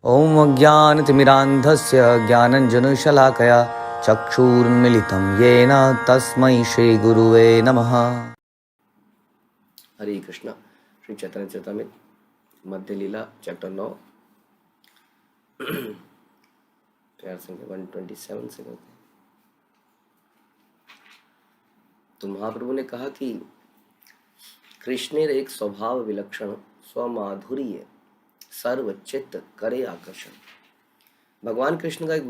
ॐ अज्ञानतिमिरान्धस्य ज्ञानञ्जनशलाकया चक्षुरुन्मीलितं येन तस्मै श्रीगुरुवे नमः। हरे कृष्णा। श्री चैतन्य चरितामृत मध्य लीला चैप्टर 9 प्यार संख्या 127 से करते हैं। तो महाप्रभु ने कहा कि कृष्णेर एक स्वभाव विलक्षण स्वमाधुर्य सर्वचित्त करे आकर्षण। भगवान कृष्ण का एक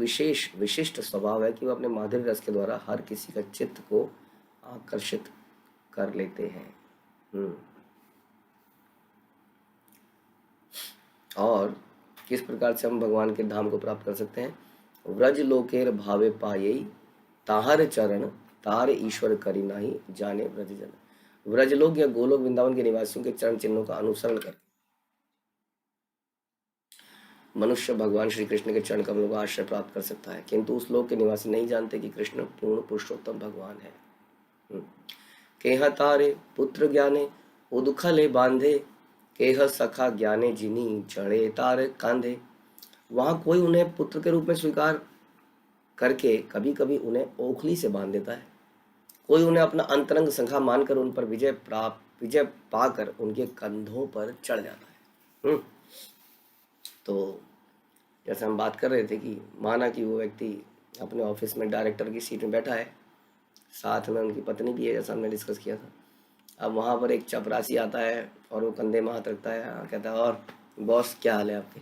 विशिष्ट स्वभाव है कि वो अपने माधुर्य रस के द्वारा हर किसी का चित्त को आकर्षित कर लेते हैं। और किस प्रकार से हम भगवान के धाम को प्राप्त कर सकते हैं? व्रज लोकेर भावे पाये ताहर चरण तार ईश्वर करी नाही जाने व्रजजन। व्रजलोक या गोलोक वृंदावन के निवासियों के चरण चिन्हों का अनुसरण करके मनुष्य भगवान श्री कृष्ण के चरण कमलों का आश्रय प्राप्त कर सकता है, किंतु उस लोक के निवासी नहीं जानते कि कृष्ण पूर्ण पुरुषोत्तम भगवान है। केह तारे पुत्र ज्ञाने उदुखले बांधे केह सखा ज्ञाने जिनी चढ़े तार कांधे। वहां कोई उन्हें पुत्र के रूप में स्वीकार करके कभी कभी उन्हें ओखली से बांध देता है, कोई उन्हें अपना अंतरंग सखा मानकर उन पर विजय पाकर उनके कंधों पर चढ़ जाता है। तो जैसे हम बात कर रहे थे कि माना कि वो व्यक्ति अपने ऑफिस में डायरेक्टर की सीट में बैठा है, साथ में उनकी पत्नी भी है, जैसा हमने डिस्कस किया था। अब वहाँ पर एक चपरासी आता है और वो कंधे में हाथ रखता है, कहता है और बॉस क्या हाल है आपके,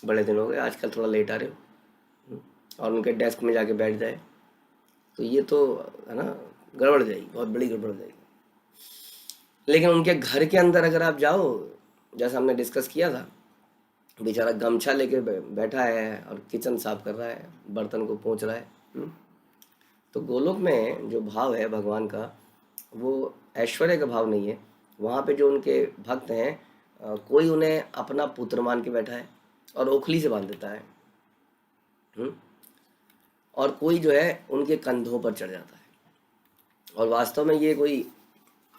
बड़े दिन हो गए, आजकल थोड़ा लेट आ रहे हो, और उनके डेस्क में जाके बैठ जाए, तो ये तो है ना गड़बड़ जाएगी, बहुत बड़ी गड़बड़ जाएगी। लेकिन उनके घर के अंदर अगर आप जाओ, जैसा हमने डिस्कस किया था, बेचारा गमछा लेके बैठा है और किचन साफ कर रहा है, बर्तन को पोंछ रहा है। तो गोलोक में जो भाव है भगवान का, वो ऐश्वर्य का भाव नहीं है। वहाँ पे जो उनके भक्त हैं, कोई उन्हें अपना पुत्र मान के बैठा है और ओखली से बांध देता है, और कोई जो है उनके कंधों पर चढ़ जाता है। और वास्तव में ये कोई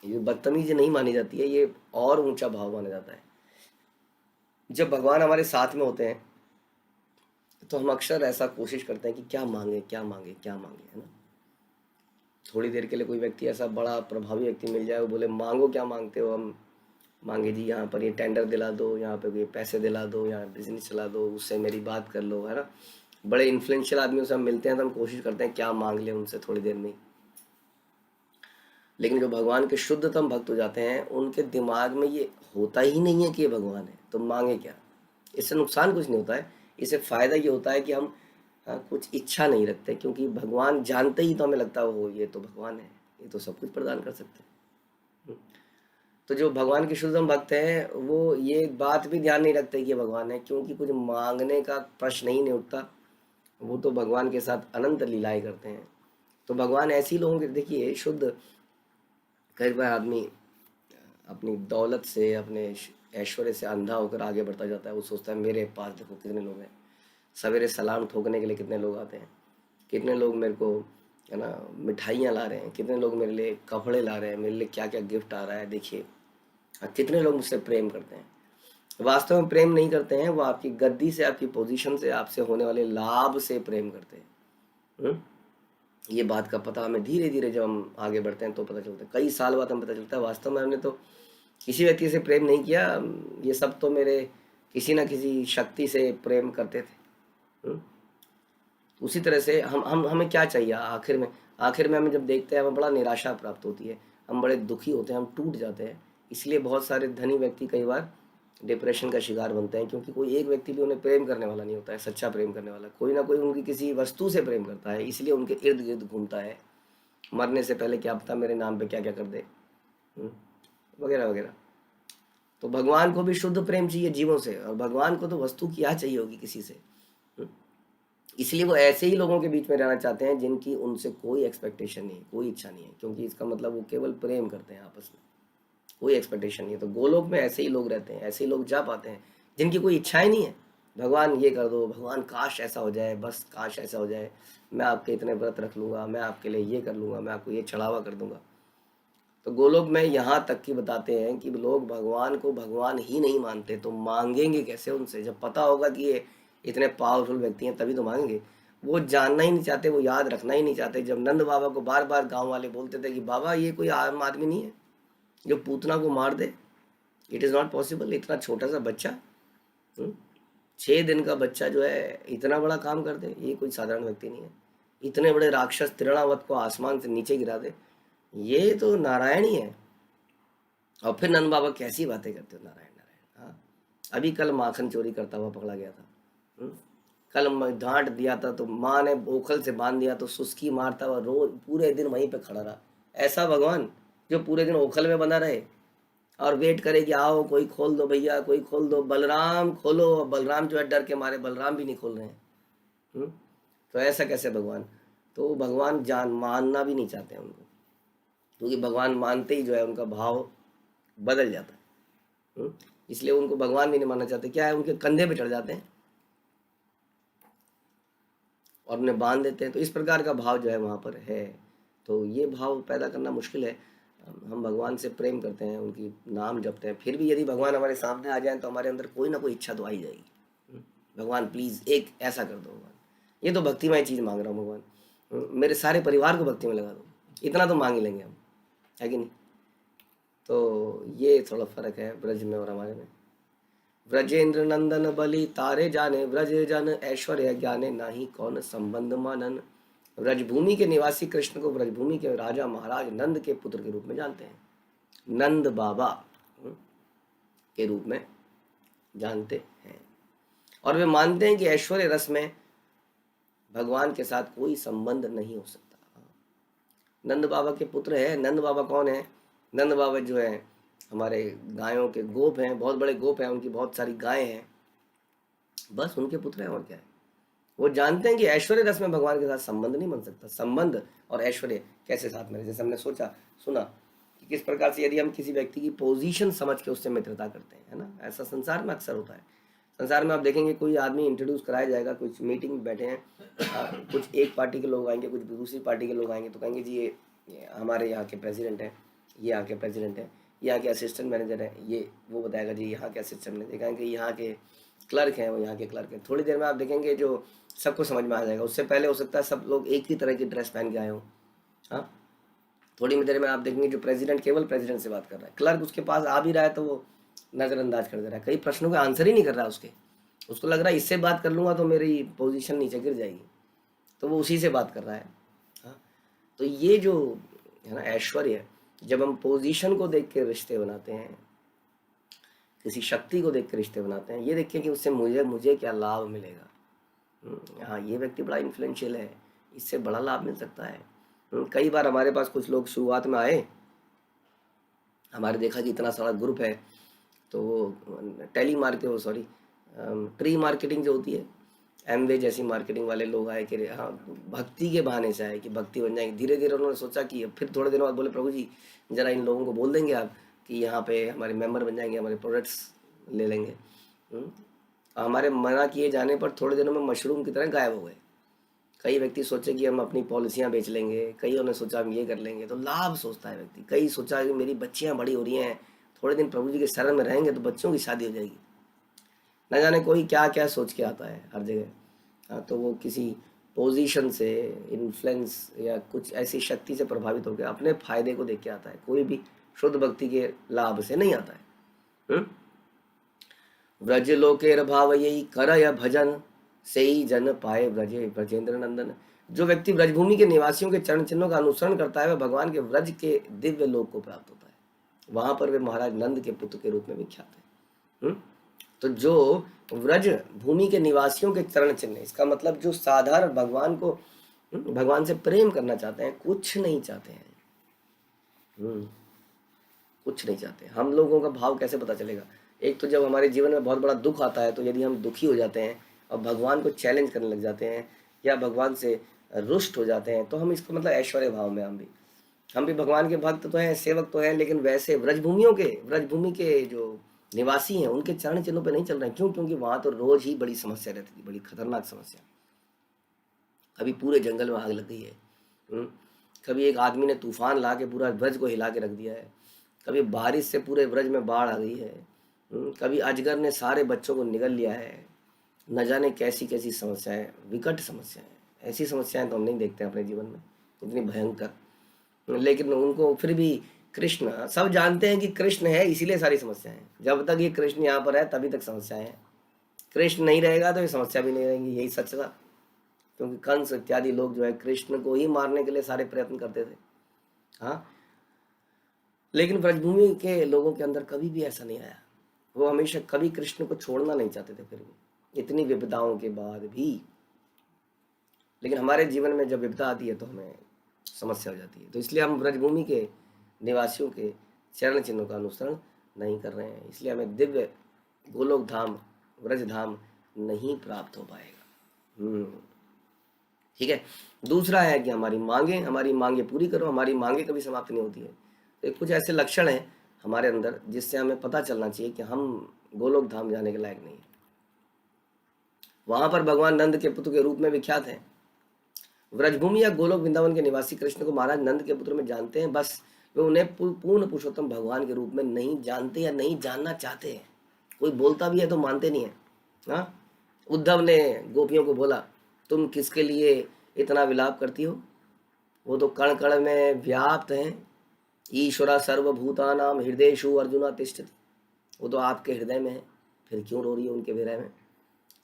बदतमीजी नहीं मानी जाती है, ये और ऊंचा भाव माना जाता है। जब भगवान हमारे साथ में होते हैं तो हम अक्सर ऐसा कोशिश करते हैं कि क्या मांगे क्या मांगे क्या मांगे, है ना। थोड़ी देर के लिए कोई व्यक्ति ऐसा बड़ा प्रभावी व्यक्ति मिल जाए, वो बोले मांगो क्या मांगते हो, हम मांगे जी यहाँ पर ये टेंडर दिला दो, यहाँ पे ये पैसे दिला दो, यहाँ बिजनेस चला दो, उससे मेरी बात कर लो, है ना। बड़े इन्फ्लुएंशियल आदमियों से हम मिलते हैं तो हम कोशिश करते हैं क्या मांग लें उनसे थोड़ी देर में। लेकिन जो भगवान के शुद्धतम भक्त हो जाते हैं, उनके दिमाग में ये होता ही नहीं है कि ये भगवान है, तो मांगे क्या। इससे नुकसान कुछ नहीं होता है, इससे फ़ायदा ये होता है कि हम कुछ इच्छा नहीं रखते, क्योंकि भगवान जानते ही तो हमें लगता है वो ये तो भगवान है, ये तो सब कुछ प्रदान कर सकते हैं। तो जो भगवान के शुद्धतम भक्त हैं, वो ये बात भी ध्यान नहीं रखते कि ये भगवान है, क्योंकि कुछ मांगने का प्रश्न ही नहीं उठता। वो तो भगवान के साथ अनंत लीलाएं करते हैं। तो भगवान ऐसे ही लोगों के, देखिए शुद्ध, कई बार आदमी अपनी दौलत से, अपने ऐश्वर्य से अंधा होकर आगे बढ़ता जाता है। वो सोचता है मेरे पास देखो कितने लोग हैं, सवेरे सलाम ठोकने के लिए कितने लोग आते हैं, कितने लोग मेरे को है ना मिठाइयाँ ला रहे हैं, कितने लोग मेरे लिए कपड़े ला रहे हैं, मेरे लिए क्या क्या गिफ्ट आ रहा है, देखिए कितने लोग मुझसे प्रेम करते हैं। वास्तव में प्रेम नहीं करते हैं, वो आपकी गद्दी से, आपकी पोजीशन से, आपसे होने वाले लाभ से प्रेम करते हैं। ये बात का पता हमें धीरे धीरे जब हम आगे बढ़ते हैं तो पता चलता है, कई साल बाद हमें पता चलता है वास्तव में हमने तो किसी व्यक्ति से प्रेम नहीं किया, ये सब तो मेरे किसी ना किसी शक्ति से प्रेम करते थे। उसी तरह से हम हमें क्या चाहिए आखिर में हमें जब देखते हैं, हमें बड़ा निराशा प्राप्त होती है, हम बड़े दुखी होते हैं, हम टूट जाते हैं। इसलिए बहुत सारे धनी व्यक्ति कई बार डिप्रेशन का शिकार बनते हैं, क्योंकि कोई एक व्यक्ति भी उन्हें प्रेम करने वाला नहीं होता है, सच्चा प्रेम करने वाला। कोई ना कोई उनकी किसी वस्तु से प्रेम करता है, इसलिए उनके इर्द गिर्द घूमता है, मरने से पहले क्या पता मेरे नाम पे क्या क्या कर दे, वगैरह वगैरह। तो भगवान को भी शुद्ध प्रेम चाहिए जीवों से, और भगवान को तो वस्तु क्या चाहिए होगी किसी से। इसलिए वो ऐसे ही लोगों के बीच में रहना चाहते हैं जिनकी उनसे कोई एक्सपेक्टेशन नहीं है, कोई इच्छा नहीं है, क्योंकि इसका मतलब वो केवल प्रेम करते हैं आपस में, कोई एक्सपेक्टेशन नहीं है। तो गोलोक में ऐसे ही लोग रहते हैं, ऐसे ही लोग जा पाते हैं जिनकी कोई इच्छाएं नहीं है। भगवान ये कर दो, भगवान काश ऐसा हो जाए, बस काश ऐसा हो जाए, मैं आपके इतने व्रत रख लूँगा, मैं आपके लिए ये कर लूँगा, मैं आपको ये चढ़ावा कर दूँगा। तो गोलोक में यहाँ तक की बताते हैं कि लोग भगवान को भगवान ही नहीं मानते, तो मांगेंगे कैसे उनसे? जब पता होगा कि ये इतने पावरफुल व्यक्ति हैं तभी तो मांगेंगे। वो जानना ही नहीं चाहते, वो याद रखना ही नहीं चाहते। जब नंद बाबा को बार बार गांव वाले बोलते थे कि बाबा ये कोई आम आदमी नहीं है जो पूतना को मार दे, इट इज़ नॉट पॉसिबल। इतना छोटा सा बच्चा, 6 दिन का बच्चा जो है इतना बड़ा काम कर दे, ये कोई साधारण व्यक्ति नहीं है। इतने बड़े राक्षस तृणावत को आसमान से नीचे गिरा दे, ये तो नारायण ही है। और फिर नंद बाबा कैसी बातें करते हो, नारायण नारायण। हाँ, अभी कल माखन चोरी करता हुआ पकड़ा गया था। कल डांट दिया था तो माँ ने ओखल से बांध दिया तो सुस्की मारता हुआ रोज पूरे दिन वहीं पे खड़ा रहा। ऐसा भगवान जो पूरे दिन ओखल में बंधा रहे और वेट करे कि आओ कोई खोल दो भैया, कोई खोल दो, बलराम खोलो। बलराम जो है डर के मारे बलराम भी नहीं खोल रहे हैं। तो ऐसा कैसे भगवान? तो भगवान जान मानना भी नहीं चाहते हैं उनको, क्योंकि भगवान मानते ही जो है उनका भाव बदल जाता है। इसलिए उनको भगवान भी नहीं मानना चाहते। क्या है, उनके कंधे पे चढ़ जाते हैं और उन्हें बांध देते हैं। तो इस प्रकार का भाव जो है वहाँ पर है। तो ये भाव पैदा करना मुश्किल है। हम भगवान से प्रेम करते हैं, उनकी नाम जपते हैं, फिर भी यदि भगवान हमारे सामने आ जाए तो हमारे अंदर कोई ना कोई इच्छा तो आ ही जाएगी। भगवान प्लीज़ एक ऐसा कर दो भगवान, ये तो भक्तिमय चीज़ मांग रहा हूँ भगवान, मेरे सारे परिवार को भक्ति में लगा दो, इतना तो मांग ही लेंगे हम, है कि नहीं? तो ये थोड़ा फर्क है ब्रज में और हमारे में। व्रजेंद्र नंदन बलि तारे जाने, व्रज जन ऐश्वर्य ज्ञाने, नाही कौन संबंध मानन। व्रजभूमि के निवासी कृष्ण को व्रजभूमि के राजा महाराज नंद के पुत्र के रूप में जानते हैं, नंद बाबा के रूप में जानते हैं। और वे मानते हैं कि ऐश्वर्य रस में भगवान के साथ कोई संबंध नहीं हो सकता। नंद बाबा के पुत्र है। नंद बाबा कौन है? नंद बाबा जो है हमारे गायों के गोप हैं, बहुत बड़े गोप हैं, उनकी बहुत सारी गायें हैं, बस उनके पुत्र हैं, और क्या है। वो जानते हैं कि ऐश्वर्य रस में भगवान के साथ संबंध नहीं बन सकता। संबंध और ऐश्वर्य कैसे साथ में? जैसे हमने सुना कि किस प्रकार से यदि हम किसी व्यक्ति की पोजीशन समझ के उससे मित्रता करते हैं, है ना, ऐसा संसार में अक्सर होता है। संसार में आप देखेंगे कोई आदमी इंट्रोड्यूस कराया जाएगा, कुछ मीटिंग में बैठे हैं, कुछ एक पार्टी के लोग आएंगे, कुछ दूसरी पार्टी के लोग आएंगे, तो कहेंगे जी ये हमारे यहाँ के प्रेसिडेंट हैं, ये यहाँ के प्रेसिडेंट हैं, यहाँ के असिस्टेंट मैनेजर है, ये वो बताएगा जी यहाँ के असिस्टेंट मैनेजर, कहेंगे यहाँ के क्लर्क हैं, वो यहाँ के क्लर्क हैं। थोड़ी देर में आप देखेंगे जो सबको समझ में आ जाएगा। उससे पहले हो सकता है सब लोग एक ही तरह की ड्रेस पहन के आए हों। हाँ, थोड़ी देर में आप देखेंगे जो प्रेसिडेंट केवल प्रेसिडेंट से बात कर रहा है, क्लर्क उसके पास आ भी रहा है तो वो नज़रअंदाज कर दे रहा है, कई प्रश्नों का आंसर ही नहीं कर रहा है। उसको लग रहा है इससे बात कर लूँगा तो मेरी पोजीशन नीचे गिर जाएगी, तो वो उसी से बात कर रहा है। हाँ, तो ये जो है ना ऐश्वर्य, जब हम पोजीशन को देख के रिश्ते बनाते हैं, किसी शक्ति को देख के रिश्ते बनाते हैं, ये देखिए कि उससे मुझे क्या लाभ मिलेगा। हाँ, ये व्यक्ति बड़ा इन्फ्लुएंशियल है, इससे बड़ा लाभ मिल सकता है। कई बार हमारे पास कुछ लोग शुरुआत में आए, हमारे देखा कि इतना सारा ग्रुप है, तो प्री मार्केटिंग जो होती है, एमवे जैसी मार्केटिंग वाले लोग आए कि हाँ भक्ति के बहाने से आए कि भक्ति बन जाएगी। धीरे धीरे उन्होंने सोचा कि फिर थोड़े दिनों बाद बोले प्रभु जी ज़रा इन लोगों को बोल देंगे आप कि यहाँ पे हमारे मेंबर बन जाएंगे, हमारे प्रोडक्ट्स ले लेंगे। हमारे मना किए जाने पर थोड़े दिनों में मशरूम की तरह गायब हो गए। कई व्यक्ति सोचे कि हम अपनी पॉलिसियाँ बेच लेंगे, कईयों ने सोचा हम ये कर लेंगे, तो लाभ सोचता है व्यक्ति। कई सोचा कि मेरी बच्चियाँ बड़ी हो रही हैं, थोड़े दिन प्रभु जी के शरण में रहेंगे तो बच्चों की शादी हो जाएगी। न जाने कोई क्या क्या सोच के आता है हर जगह। हाँ, तो वो किसी पोजीशन से इन्फ्लुएंस या कुछ ऐसी शक्ति से प्रभावित होकर अपने फायदे को देख के आता है। कोई भी शुद्ध भक्ति के लाभ से नहीं आता है। व्रज लोकेर भाव यही करय भजन, से ही जन पाए ब्रजे ब्रजेंद्र नंदन। जो व्यक्ति ब्रजभूमि के निवासियों के चरण चिन्हों का अनुसरण करता है वह भगवान के व्रज के दिव्य लोक को प्राप्त होता है। वहां पर वे महाराज नंद के पुत्र के रूप में विख्यात है। तो जो व्रज भूमि के निवासियों के चरण चिन्ह, इसका मतलब जो साधारण भगवान को भगवान से प्रेम करना चाहते हैं, कुछ नहीं चाहते हैं, कुछ नहीं चाहते। हम लोगों का भाव कैसे पता चलेगा? एक तो जब हमारे जीवन में बहुत बड़ा दुख आता है, तो यदि हम दुखी हो जाते हैं और भगवान को चैलेंज करने लग जाते हैं या भगवान से रुष्ट हो जाते हैं, तो हम इसको मतलब ऐश्वर्य भाव में हम भी भगवान के भक्त तो हैं, सेवक तो हैं, लेकिन वैसे व्रजभूमि के जो निवासी हैं उनके चरण चिन्हों पे नहीं चल रहे हैं। क्यों? क्योंकि वहां तो रोज ही बड़ी समस्या रहती थी, बड़ी खतरनाक समस्या। कभी पूरे जंगल में आग लग गई है, कभी एक आदमी ने तूफान ला के पूरा ब्रज को हिला के रख दिया है, कभी बारिश से पूरे ब्रज में बाढ़ आ गई है, कभी अजगर ने सारे बच्चों को निगल लिया है। न जाने कैसी कैसी समस्याएं, विकट समस्याएं, ऐसी समस्याएं तो हम नहीं देखते हैं अपने जीवन में, इतनी भयंकर। लेकिन उनको फिर भी कृष्ण, सब जानते हैं कि कृष्ण है इसीलिए सारी समस्याएं हैं। जब तक ये कृष्ण यहाँ पर है तभी तक समस्याएं हैं, कृष्ण नहीं रहेगा तो ये समस्या भी नहीं रहेंगी, यही सच था। क्योंकि कंस इत्यादि लोग जो है कृष्ण को ही मारने के लिए सारे प्रयत्न करते थे। हाँ, लेकिन ब्रजभूमि के लोगों के अंदर कभी भी ऐसा नहीं आया, वो हमेशा कभी कृष्ण को छोड़ना नहीं चाहते थे, फिर भी इतनी विपदाओं के बाद भी। लेकिन हमारे जीवन में जब विपदा आती है तो हमें समस्या हो जाती है, तो इसलिए हम ब्रजभूमि के निवासियों के चरण चिन्हों का अनुसरण नहीं कर रहे हैं, इसलिए हमें दिव्य गोलोक धाम, व्रज धाम नहीं प्राप्त हो पाएगा। ठीक है। दूसरा है कि हमारी मांगे पूरी करो। हमारी मांगे कभी समाप्त नहीं होती है। तो कुछ ऐसे लक्षण हैं हमारे अंदर जिससे हमें पता चलना चाहिए कि हम गोलोक धाम जाने के लायक नहीं है। वहां पर भगवान नंद के पुत्र के रूप में विख्यात है। व्रजभूमि या गोलोक वृंदावन के निवासी कृष्ण को महाराज नंद के पुत्र में जानते हैं, बस वे उन्हें पूर्ण पुरुषोत्तम भगवान के रूप में नहीं जानते या नहीं जानना चाहते हैं। कोई बोलता भी है तो मानते नहीं है। हाँ, उद्धव ने गोपियों को बोला, तुम किसके लिए इतना विलाप करती हो? वो तो कण कण में व्याप्त हैं। ईश्वरा सर्वभूतानाम हृदयेषु अर्जुना तिष्ठति। वो तो आपके हृदय में है, फिर क्यों रो रही हो उनके हृदय में?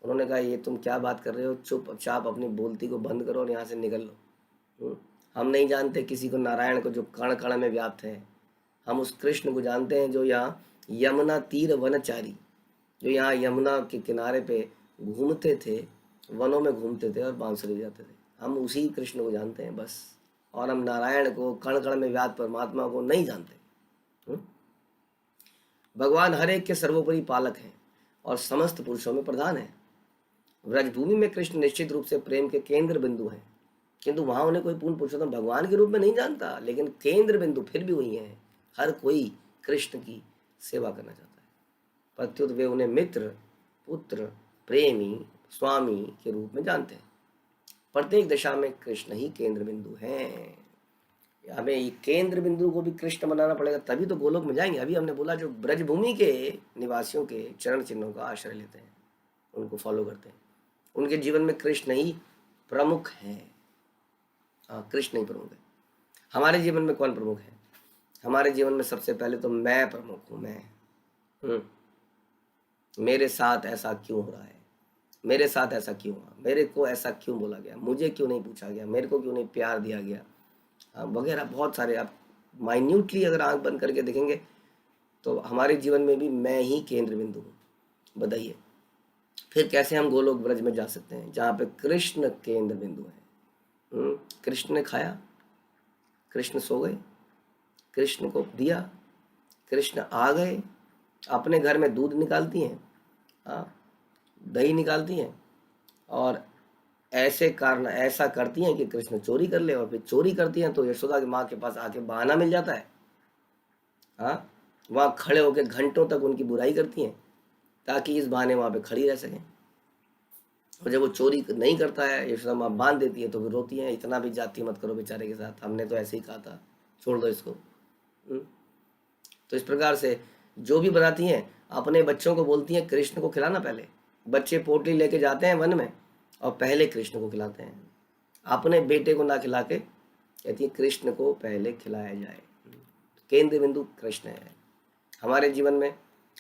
उन्होंने कहा, ये तुम क्या बात कर रहे हो? चुपचाप अपनी बोलती को बंद करो और यहाँ से निकल लो। हम नहीं जानते किसी को नारायण को जो कण कण में व्याप्त है। हम उस कृष्ण को जानते हैं जो यहाँ यमुना तीर वनचारी, जो यहाँ यमुना के किनारे पे घूमते थे, वनों में घूमते थे और बांसुरी बजाते थे। हम उसी कृष्ण को जानते हैं बस, और हम नारायण को, कण कण में व्याप्त परमात्मा को नहीं जानते। भगवान हर एक के सर्वोपरि पालक हैं और समस्त पुरुषों में प्रधान है। व्रजभूमि में कृष्ण निश्चित रूप से प्रेम के केंद्र बिंदु हैं, किंतु वहां उन्हें कोई पूर्ण पुरुषोत्तम भगवान के रूप में नहीं जानता, लेकिन केंद्र बिंदु फिर भी वही है। हर कोई कृष्ण की सेवा करना चाहता है, प्रत्युत वे उन्हें मित्र, पुत्र, प्रेमी, स्वामी के रूप में जानते हैं। प्रत्येक दशा में कृष्ण ही केंद्र बिंदु हैं। हमें ये केंद्र बिंदु को भी कृष्ण बनाना पड़ेगा, तभी तो गोलोक में जाएंगे। अभी हमने बोला जो ब्रजभूमि के निवासियों के चरण चिन्हों का आश्रय लेते हैं, उनको फॉलो करते हैं, उनके जीवन में कृष्ण ही प्रमुख है। हाँ, कृष्ण ही प्रमुख है। हमारे जीवन में कौन प्रमुख है? हमारे जीवन में सबसे पहले तो मैं प्रमुख हूँ। मैं मेरे साथ ऐसा क्यों हो रहा है, मेरे साथ ऐसा क्यों हुआ, मेरे को ऐसा क्यों बोला गया, मुझे क्यों नहीं पूछा गया, मेरे को क्यों नहीं प्यार दिया गया, वगैरह बहुत सारे। आप माइन्यूटली अगर आंख बंद करके देखेंगे तो हमारे जीवन में भी मैं ही केंद्र बिंदु हूँ। बताइए फिर कैसे हम गोलोक ब्रज में जा सकते हैं जहाँ पे कृष्ण केंद्र बिंदु है? कृष्ण ने खाया, कृष्ण सो गए, कृष्ण को दिया, कृष्ण आ गए, अपने घर में दूध निकालती हैं, दही निकालती हैं, और ऐसे कारण ऐसा करती हैं कि कृष्ण चोरी कर ले, और फिर चोरी करती हैं तो यशोदा की माँ के पास आके बहाना मिल जाता है। हाँ, वहाँ खड़े होकर घंटों तक उनकी बुराई करती हैं ताकि इस बहाने वहाँ पे खड़ी रह सकें। और जब वो चोरी नहीं करता है, यशोदा माँ बांध देती है, तो फिर रोती हैं, इतना भी जाती मत करो बेचारे के साथ, हमने तो ऐसे ही कहा था, छोड़ दो इसको। तो इस प्रकार से जो भी बनाती हैं अपने बच्चों को बोलती हैं कृष्ण को खिलाना। पहले बच्चे पोटली लेके जाते हैं वन में और पहले कृष्ण को खिलाते हैं, अपने बेटे को ना खिला के कहती है कृष्ण को पहले खिलाया जाए। केंद्र बिंदु कृष्ण है हमारे जीवन में।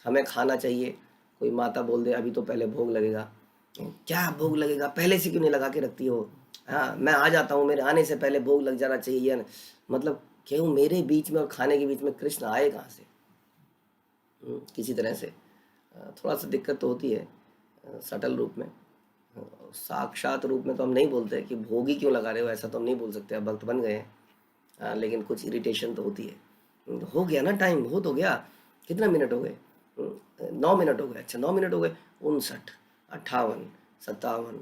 हमें खाना चाहिए, कोई माता बोल दे अभी तो पहले भोग लगेगा, क्या भोग लगेगा, पहले से क्यों नहीं लगा के रखती हो? हाँ, मैं आ जाता हूँ, मेरे आने से पहले भोग लग जाना चाहिए। मतलब क्यों मेरे बीच में और खाने के बीच में कृष्ण आए कहाँ से? किसी तरह से थोड़ा सा दिक्कत तो होती है, सटल रूप में। साक्षात रूप में तो हम नहीं बोलते कि भोग ही क्यों लगा रहे हो, ऐसा तो हम नहीं बोल सकते, अब भक्त बन गए हैं। लेकिन कुछ इरिटेशन तो होती है। हो गया ना टाइम, हो तो गया, कितना मिनट हो गए? 9 मिनट हो गए। अच्छा 9 मिनट हो गए, 59, 58, 57,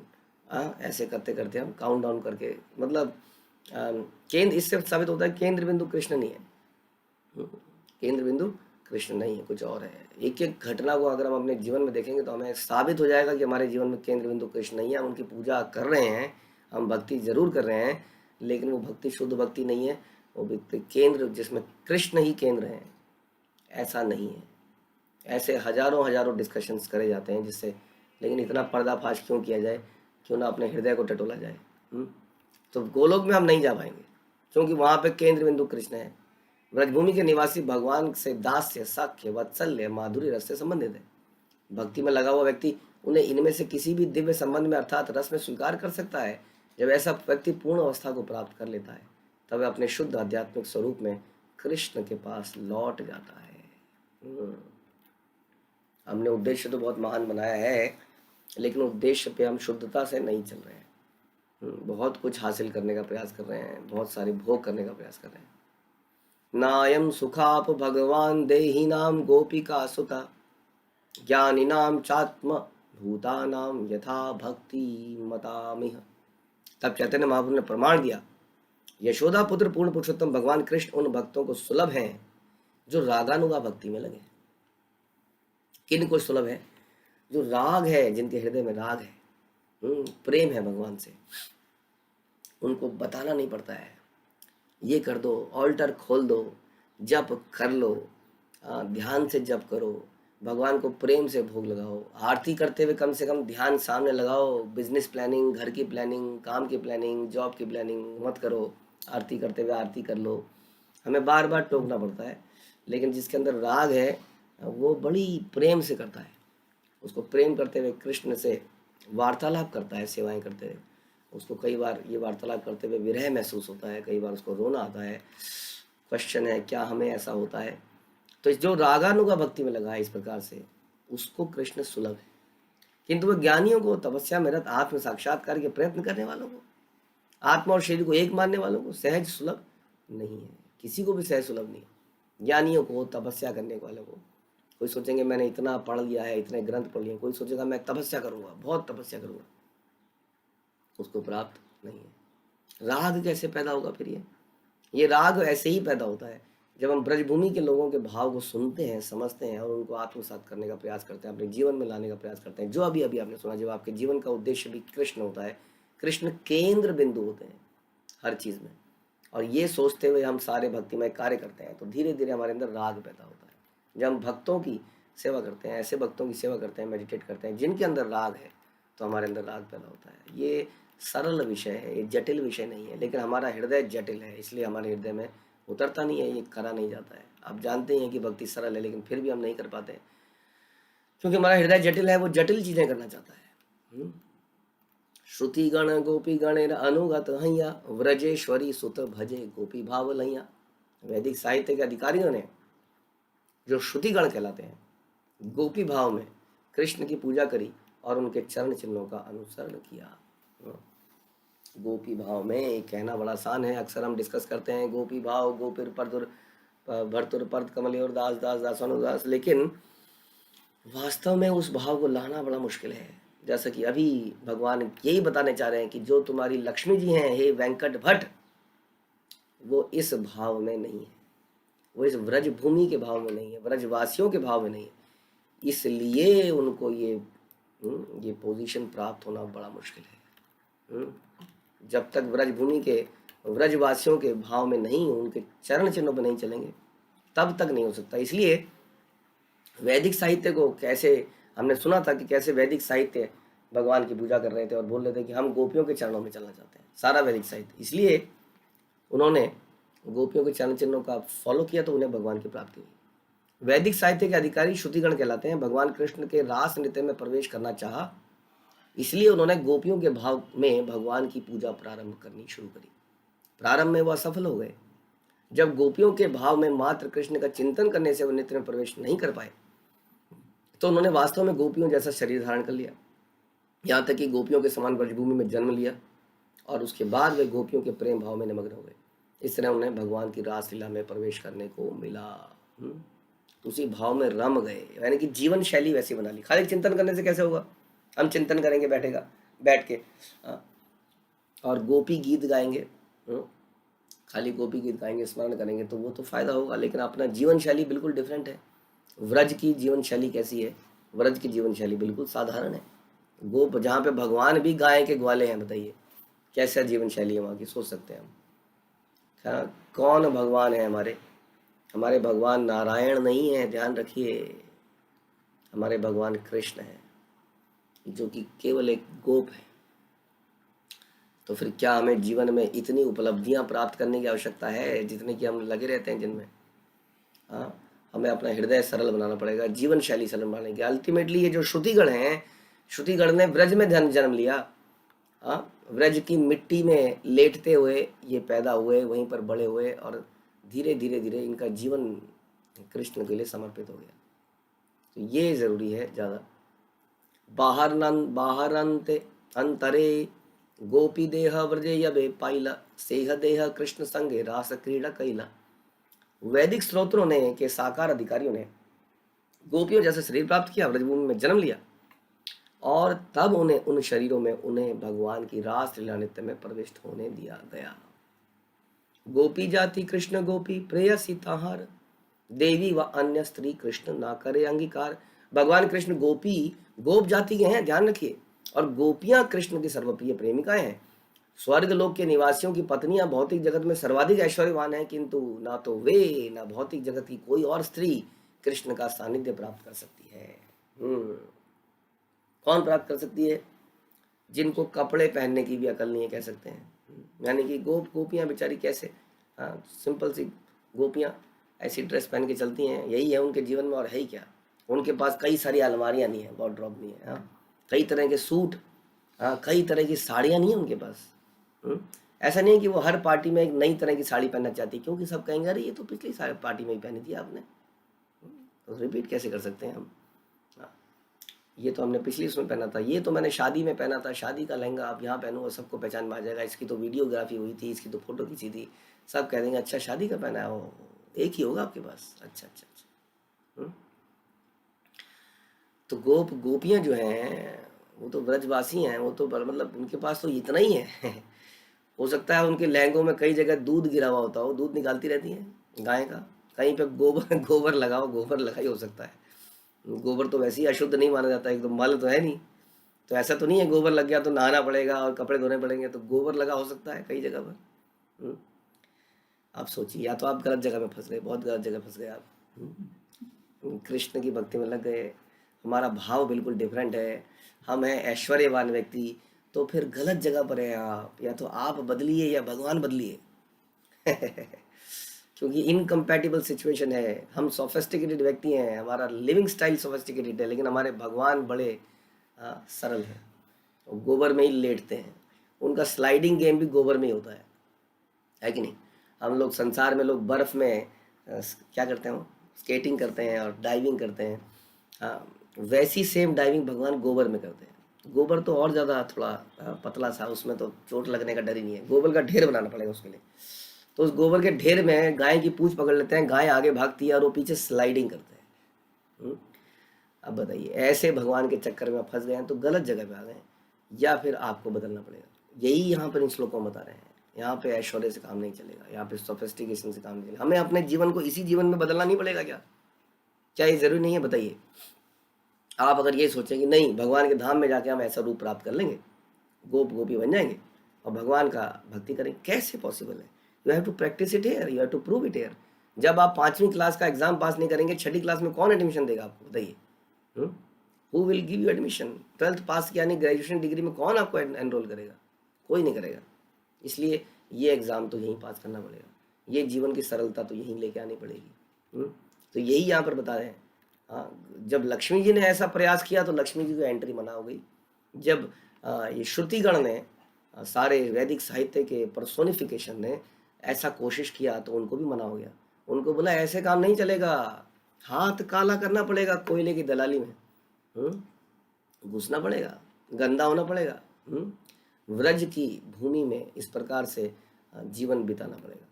ऐसे करते करते हम काउंट डाउन करके, मतलब केंद्र, इससे साबित होता है केंद्र बिंदु कृष्ण नहीं है। केंद्र बिंदु कृष्ण नहीं है, कुछ और है। एक एक घटना को अगर हम अपने जीवन में देखेंगे तो हमें साबित हो जाएगा कि हमारे जीवन में केंद्र बिंदु कृष्ण नहीं है। हम उनकी पूजा कर रहे हैं, हम भक्ति जरूर कर रहे हैं, लेकिन वो भक्ति शुद्ध भक्ति नहीं है, वो भक्ति केंद्र जिसमें कृष्ण ही केंद्र है, ऐसा नहीं है। ऐसे हजारों हजारों डिस्कशंस करे जाते हैं जिससे, लेकिन इतना पर्दाफाश क्यों किया जाए, क्यों ना अपने हृदय को टटोला जाए। तो गोलोक में हम नहीं जा पाएंगे क्योंकि वहाँ पे केंद्र बिंदु कृष्ण है। ब्रजभूमि के निवासी भगवान से दास्य, साख्य, वात्सल्य, माधुर्य रस से संबंधित है। भक्ति में लगा हुआ व्यक्ति उन्हें इनमें से किसी भी दिव्य संबंध में अर्थात रस में स्वीकार कर सकता है। जब ऐसा व्यक्ति पूर्ण अवस्था को प्राप्त कर लेता है तब वह अपने शुद्ध आध्यात्मिक स्वरूप में कृष्ण के पास लौट जाता है। हमने उद्देश्य तो बहुत महान बनाया है, लेकिन उद्देश्य पे हम शुद्धता से नहीं चल रहे हैं। बहुत कुछ हासिल करने का प्रयास कर रहे हैं, बहुत सारे भोग करने का प्रयास कर रहे हैं। नायम सुखाप भगवान देहिनाम गोपिका सुता ज्ञानिनाम चात्म भूतानाम यथा भक्ति मतामिह। तब चैतन्य महाप्रभु ने प्रमाण दिया, यशोदा पुत्र पूर्ण पुरुषोत्तम भगवान कृष्ण उन भक्तों को सुलभ हैं जो रागानुगा भक्ति में लगे। किन को सुलभ है? जो राग है, जिनके हृदय में राग है, प्रेम है भगवान से। उनको बताना नहीं पड़ता है, ये कर दो, ऑल्टर खोल दो, जप कर लो, ध्यान से जप करो, भगवान को प्रेम से भोग लगाओ, आरती करते हुए कम से कम ध्यान सामने लगाओ। बिजनेस प्लानिंग, घर की प्लानिंग, काम की प्लानिंग, जॉब की प्लानिंग मत करो, आरती करते हुए आरती कर लो। हमें बार बार टोकना पड़ता है, लेकिन जिसके अंदर राग है वो बड़ी प्रेम से करता है। उसको प्रेम करते हुए कृष्ण से वार्तालाप करता है, सेवाएं करते हुए। उसको कई बार ये वार्तालाप करते हुए विरह महसूस होता है, कई बार उसको रोना आता है। क्वेश्चन है, क्या हमें ऐसा होता है? तो जो रागानुगा भक्ति में लगा है इस प्रकार से, उसको कृष्ण सुलभ है। किंतु वह ज्ञानियों को, तपस्या में रत, आत्म साक्षात्कार के प्रयत्न करने वालों को, आत्मा और शरीर को एक मानने वालों को सहज सुलभ नहीं है। किसी को भी सहज सुलभ नहीं है। ज्ञानियों को, तपस्या करने वालों को, कोई सोचेंगे मैंने इतना पढ़ लिया है, इतने ग्रंथ पढ़ लिए, कोई सोचेगा मैं तपस्या करूंगा, बहुत तपस्या करूंगा, उसको प्राप्त नहीं है। राग कैसे पैदा होगा फिर? ये राग ऐसे ही पैदा होता है जब हम ब्रजभूमि के लोगों के भाव को सुनते हैं, समझते हैं और उनको आत्मसात करने का प्रयास करते हैं, अपने जीवन में लाने का प्रयास करते हैं। जो अभी अभी आपने सुना, जब आपके जीवन का उद्देश्य भी कृष्ण होता है, कृष्ण केंद्र बिंदु होते हैं हर चीज़ में, और ये सोचते हुए हम सारे भक्तिमय कार्य करते हैं, तो धीरे धीरे हमारे अंदर राग पैदा होता है। जब हम भक्तों की सेवा करते हैं, ऐसे भक्तों की सेवा करते हैं, मेडिटेट करते हैं जिनके अंदर राग है, तो हमारे अंदर राग पैदा होता है। ये सरल विषय है, ये जटिल विषय नहीं है, लेकिन हमारा हृदय जटिल है, इसलिए हमारे हृदय में उतरता नहीं है, ये करा नहीं जाता है। आप जानते हैं कि भक्ति सरल है, लेकिन फिर भी हम नहीं कर पाते हैं क्योंकि हमारा हृदय जटिल है, वो जटिल चीजें करना चाहता है। श्रुति गण गोपी गणेर अनुगत हैया, व्रजेश्वरी सुत भजे गोपी भाव लैया। वैदिक साहित्य के अधिकारियों ने, जो श्रुति गण कहलाते हैं, गोपी भाव में कृष्ण की पूजा करी और उनके चरण चिन्हों का अनुसरण किया। गोपी भाव में कहना बड़ा आसान है, अक्सर हम डिस्कस करते हैं गोपी भाव, गोपिर परदुर भरतुर पर्द कमल और दास दास दासानुदास, लेकिन वास्तव में उस भाव को लाना बड़ा मुश्किल है। जैसा कि अभी भगवान यही बताने चाह रहे हैं कि जो तुम्हारी लक्ष्मी जी हैं, हे वेंकट भट्ट, वो इस भाव में नहीं है, वो इस व्रज भूमि के भाव में नहीं है, व्रजवासियों के भाव में नहीं है, इसलिए उनको ये पोजीशन प्राप्त होना बड़ा मुश्किल है। जब तक व्रज भूमि के व्रजवासियों के भाव में नहीं, उनके चरण चिन्हों पर नहीं चलेंगे, तब तक नहीं हो सकता। इसलिए वैदिक साहित्य को कैसे, हमने सुना था कि कैसे वैदिक साहित्य भगवान की पूजा कर रहे थे और बोल रहे थे कि हम गोपियों के चरणों में चलना चाहते हैं, सारा वैदिक साहित्य। इसलिए उन्होंने गोपियों के चरण चिन्हों का फॉलो किया, तो उन्हें भगवान की प्राप्ति हुई। वैदिक साहित्य के अधिकारी श्रुतिगण कहलाते हैं। भगवान कृष्ण के रास नृत्य में प्रवेश करना चाहा, इसलिए उन्होंने गोपियों के भाव में भगवान की पूजा प्रारंभ करनी शुरू करी। प्रारंभ में वह असफल हो गए। जब गोपियों के भाव में मात्र कृष्ण का चिंतन करने से वो नृत्य में प्रवेश नहीं कर पाए, तो उन्होंने वास्तव में गोपियों जैसा शरीर धारण कर लिया, यहाँ तक कि गोपियों के समान ब्रजभूमि में जन्म लिया, और उसके बाद वे गोपियों के प्रेम भाव में निमग्न हो गए। इस तरह उन्हें भगवान की रासलीला में प्रवेश करने को मिला। उसी भाव में रम गए, यानी कि जीवन शैली वैसी बना ली। खाली चिंतन करने से कैसे होगा? हम चिंतन करेंगे बैठ के और गोपी गीत गाएंगे, खाली गोपी गीत गाएंगे, स्मरण करेंगे, तो वो तो फायदा होगा, लेकिन अपना जीवन शैली बिल्कुल डिफरेंट है। व्रज की जीवन शैली कैसी है? व्रज की जीवन शैली बिल्कुल साधारण है। गोप जहाँ पे भगवान भी गाय के ग्वाले हैं, बताइए, कैसा जीवन शैली है वहाँ की, सोच सकते हैं हम। हाँ, कौन भगवान है हमारे? हमारे भगवान नारायण नहीं है, ध्यान रखिए। हमारे भगवान कृष्ण है, जो कि केवल एक गोप है। तो फिर क्या हमें जीवन में इतनी उपलब्धियां प्राप्त करने की आवश्यकता है जितने कि हम लगे रहते हैं जिनमें? हाँ, हमें अपना हृदय सरल बनाना पड़ेगा, जीवन शैली सरल बनाने की। अल्टीमेटली ये जो श्रुतिगण हैं, श्रुतिगण ने ब्रज में जन्म लिया। हाँ, ब्रज की मिट्टी में लेटते हुए ये पैदा हुए, वहीं पर बड़े हुए, और धीरे धीरे धीरे इनका जीवन कृष्ण के लिए समर्पित हो गया। तो ये ज़रूरी है ज़्यादा। बाहर अंते अंतरे गोपी देह व्रजे यबे पाइला, सेह देह कृष्ण संगे रास क्रीड़ा कैला। वैदिक स्त्रोत्रों ने के साकार अधिकारियों ने गोपियों जैसे शरीर प्राप्त किया, व्रजभूमि में जन्म लिया, और तब उन्हें उन शरीरों में उन्हें भगवान की रास लीला नृत्य में प्रविष्ट होने दिया गया। गोपी जाति कृष्ण गोपी प्रेयसी ताहार, देवी व अन्य स्त्री कृष्ण ना करे अंगीकार। भगवान कृष्ण गोपी गोप जाति के हैं, ध्यान रखिए, और गोपियां कृष्ण की सर्वप्रिय प्रेमिकाएं हैं। स्वर्ग लोक के निवासियों की पत्नियां भौतिक जगत में सर्वाधिक ऐश्वर्यवान हैं, किंतु ना तो वे ना भौतिक जगत की कोई और स्त्री कृष्ण का सानिध्य प्राप्त कर सकती है। कौन प्राप्त कर सकती है? जिनको कपड़े पहनने की भी अकल नहीं है, कह सकते हैं। यानी कि गोपियां बेचारी कैसे, हाँ, सिंपल सी गोपियां ऐसी ड्रेस पहन के चलती हैं, यही है उनके जीवन में, और है ही क्या। उनके पास कई सारी अलमारियां नहीं है, वार्डरोब नहीं है, हाँ, कई तरह के सूट, हाँ, कई तरह की साड़ियां नहीं है उनके पास। ऐसा नहीं है कि वो हर पार्टी में एक नई तरह की साड़ी पहनना चाहती, क्योंकि सब कहेंगे अरे ये तो पिछली पार्टी में ही पहनी थी आपने, तो रिपीट कैसे कर सकते हैं हम? हाँ, ये तो हमने पिछली उसमें पहना था, ये तो मैंने शादी में पहना था, शादी का लहंगा आप यहाँ पहनो और सबको पहचान में आ जाएगा, इसकी तो वीडियोग्राफी हुई थी, इसकी तो फोटो खींची थी, सब कह देंगे अच्छा शादी का पहना है, वो एक ही होगा आपके पास, अच्छा अच्छा अच्छा। तो गोपियाँ जो हैं वो तो ब्रजवासी हैं, वो तो मतलब उनके पास तो इतना ही है। हो सकता है उनके लहंगों में कई जगह दूध गिरा हुआ होता हो, दूध निकालती रहती हैं गाय का, कहीं पे गोबर गोबर लगाओ, गोबर लगा ही हो सकता है। गोबर तो वैसे ही अशुद्ध नहीं माना जाता, एकदम मल तो है नहीं, तो ऐसा तो नहीं है गोबर लग गया तो नहाना पड़ेगा और कपड़े धोने पड़ेंगे, तो गोबर लगा हो सकता है कई जगह पर। आप सोचिए, या तो आप गलत जगह में फंस गए, बहुत गलत जगह फंस गए आप, कृष्ण की भक्ति में लग गए, हमारा भाव बिल्कुल डिफरेंट है, हम हैं ऐश्वर्यवान व्यक्ति, तो फिर गलत जगह पर है आप, या तो आप बदलिए या भगवान बदलिए। क्योंकि इनकम्पैटिबल सिचुएशन है, हम सोफिस्टिकेटेड व्यक्ति हैं, हमारा लिविंग स्टाइल सोफिस्टिकेटेड है, लेकिन हमारे भगवान बड़े सरल हैं, गोबर में ही लेटते हैं, उनका स्लाइडिंग गेम भी गोबर में ही होता है कि नहीं? हम लोग संसार में लोग बर्फ़ में क्या करते हैं, स्केटिंग करते हैं और डाइविंग करते हैं, हाँ, वैसी सेम डाइविंग भगवान गोबर में करते हैं। गोबर तो और ज़्यादा थोड़ा पतला सा, उसमें तो चोट लगने का डर ही नहीं है, गोबर का ढेर बनाना पड़ेगा उसके लिए। तो उस गोबर के ढेर में गाय की पूंछ पकड़ लेते हैं, गाय आगे भागती है और वो पीछे स्लाइडिंग करते हैं। अब बताइए, ऐसे भगवान के चक्कर में फंस गए हैं तो गलत जगह पे आ गए, या फिर आपको बदलना पड़ेगा। यही यहाँ पर इन श्लोकों में बता रहे हैं। यहाँ पे ऐश्वर्य से काम नहीं चलेगा, यहाँ पे सोफिस्टिकेशन से काम नहीं चलेगा। हमें अपने जीवन को इसी जीवन में बदलना नहीं पड़ेगा क्या? क्या ये जरूरी नहीं है? बताइए। आप अगर ये सोचें कि नहीं, भगवान के धाम में जाके हम ऐसा रूप प्राप्त कर लेंगे, गोपी बन जाएंगे और भगवान का भक्ति करेंगे, कैसे पॉसिबल है? You have to practise it here, you have to prove it here. जब आप 5वीं क्लास का एग्जाम पास नहीं करेंगे, 6ठी क्लास में कौन एडमिशन देगा आपको? बताइए, who will give you admission? 12th पास किया नहीं, ग्रेजुएशन डिग्री में कौन आपको एनरोल करेगा? कोई नहीं करेगा। इसलिए ये एग्ज़ाम तो यहीं पास करना पड़ेगा, ये जीवन की सरलता तो यहीं लेके आनी पड़ेगी। तो यही यहाँ पर बता रहे हैं। हाँ, जब लक्ष्मी जी ने ऐसा प्रयास किया तो लक्ष्मी जी को एंट्री मना हो गई। जब ये श्रुतिगण ने, सारे वैदिक साहित्य के पर्सोनिफिकेशन ने ऐसा कोशिश किया तो उनको भी मना हो गया। उनको बोला ऐसे काम नहीं चलेगा, हाथ काला करना पड़ेगा, कोयले की दलाली में घुसना पड़ेगा, गंदा होना पड़ेगा, व्रज की भूमि में इस प्रकार से जीवन बिताना पड़ेगा।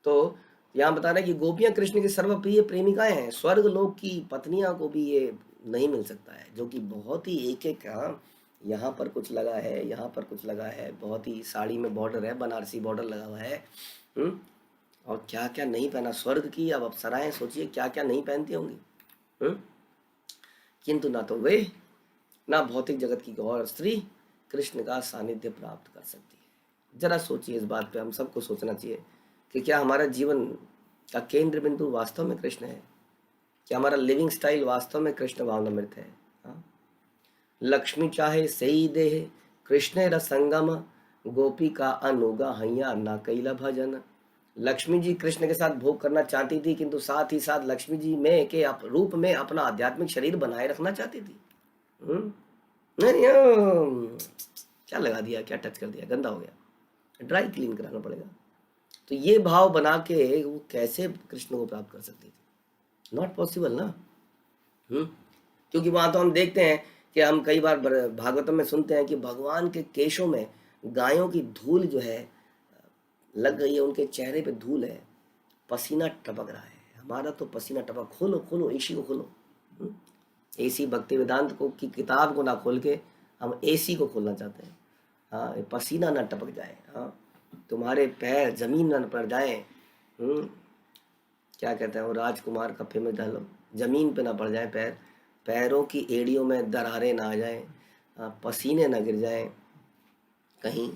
तो यहाँ बता रहे हैं कि गोपियां कृष्ण की सर्वप्रिय प्रेमिकाएं हैं, स्वर्ग लोक की पत्नियां को भी ये नहीं मिल सकता है, जो कि बहुत ही एक एक, यहाँ पर कुछ लगा है, यहाँ पर कुछ लगा है, बहुत ही साड़ी में बॉर्डर है, बनारसी बॉर्डर लगा हुआ है, और क्या क्या नहीं पहना। स्वर्ग की अब अप्सराएं सोचिए क्या क्या नहीं पहनती होंगी, किंतु ना तो वे, ना भौतिक जगत की गौर स्त्री कृष्ण का सानिध्य प्राप्त कर सकती है। जरा सोचिए इस बात पे, हम सबको सोचना चाहिए कि क्या हमारा जीवन का केंद्र बिंदु वास्तव में कृष्ण है? क्या हमारा लिविंग स्टाइल वास्तव में कृष्ण भावनामृत है? हाँ? लक्ष्मी चाहे सही देह कृष्ण रसंगम, गोपी का अनुगा हैया ना कैला भजन। लक्ष्मी जी कृष्ण के साथ भोग करना चाहती थी, किंतु साथ ही साथ लक्ष्मी जी में के रूप में अपना आध्यात्मिक शरीर बनाए रखना चाहती थी। नहीं, क्या लगा दिया, क्या टच कर दिया, गंदा हो गया, ड्राई क्लीन कराना पड़ेगा। तो ये भाव बना के वो कैसे कृष्ण को प्राप्त कर सकती थी? नॉट पॉसिबल ना। क्योंकि वहां तो हम देखते हैं कि हम कई बार भागवतम में सुनते हैं कि भगवान के केशों में गायों की धूल जो है लग गई है, उनके चेहरे पे धूल है, पसीना टपक रहा है। हमारा तो पसीना टपक, खोलो खोलो एसी को खोलो, एसी भक्ति वेदांत को की किताब को ना खोल के हम एसी को खोलना चाहते हैं। हाँ, पसीना ना टपक जाए, हाँ, तुम्हारे पैर जमीन ना पड़ जाए। क्या कहते हैं वो राजकुमार का फेमस डायलॉग, जमीन पे ना पड़ जाए पैर, पैरों की एड़ियों में दरारें ना आ जाए, पसीने ना गिर जाए कहीं।